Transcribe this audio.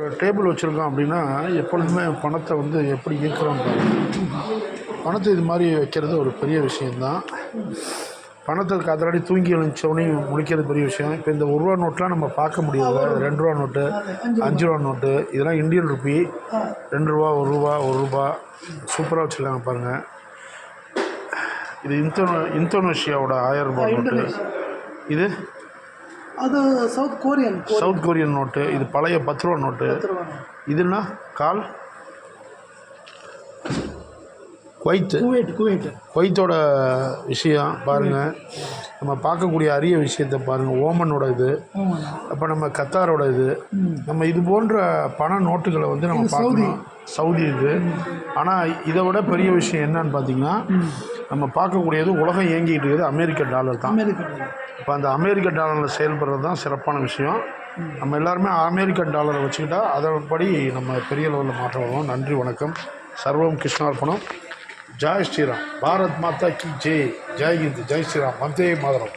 ஒரு டேபிள் வச்சுருக்கோம் அப்படின்னா எப்பொழுதுமே பணத்தை வந்து எப்படி இயக்குறோம் பணத்தை இது மாதிரி வைக்கிறது ஒரு பெரிய விஷயந்தான். பணத்தை கதறாடி தூங்கி எழுந்தோடனே முடிக்கிறது பெரிய விஷயம். இப்போ இந்த 1 ரூபா நோட்லாம் நம்ம பார்க்க முடியாது. 2 ரூபா நோட்டு, 5 ரூபா நோட்டு, இதெல்லாம் இந்தியன் ருப்பி. 2 ரூபா, 1 ரூபா சூப்பராக வச்சுருக்காங்க பாருங்கள். இது இந்தோனேஷியாவோட 1000 ரூபா நோட்டு. இது அது சவுத் கொரியன் நோட்டு. இது பழைய 10 ரூபா நோட்டு. இதுன்னா குவைத்தோட விஷயம் பாருங்கள். நம்ம பார்க்கக்கூடிய அரிய விஷயத்தை பாருங்கள். ஓமனோட இது, அப்போ நம்ம கத்தாரோட இது, நம்ம இது போன்ற பண நோட்டுகளை வந்து நம்ம பார்க்கணும். சவுதி இது. ஆனால் இதை விட பெரிய விஷயம் என்னன்னு பார்த்தீங்கன்னா, நம்ம பார்க்கக்கூடியது உலகம் இயங்கிட்டு இருக்குது அமெரிக்க டாலர் தான். இப்போ அந்த அமெரிக்க டாலரில் செயல்படுறது தான் சிறப்பான விஷயம். நம்ம எல்லாருமே அமெரிக்கன் டாலரை வச்சுக்கிட்டா அதன்படி நம்ம பெரிய லெவலில் மாற்றம் வரும். நன்றி, வணக்கம். சர்வம் கிருஷ்ணார்ப்பணம். ஜெய் ஸ்ரீராம். பாரத் மாதா கி ஜெய். ஜெய் ஹிந்த். ஜெய் ஸ்ரீராம். வந்தே மாதரம்.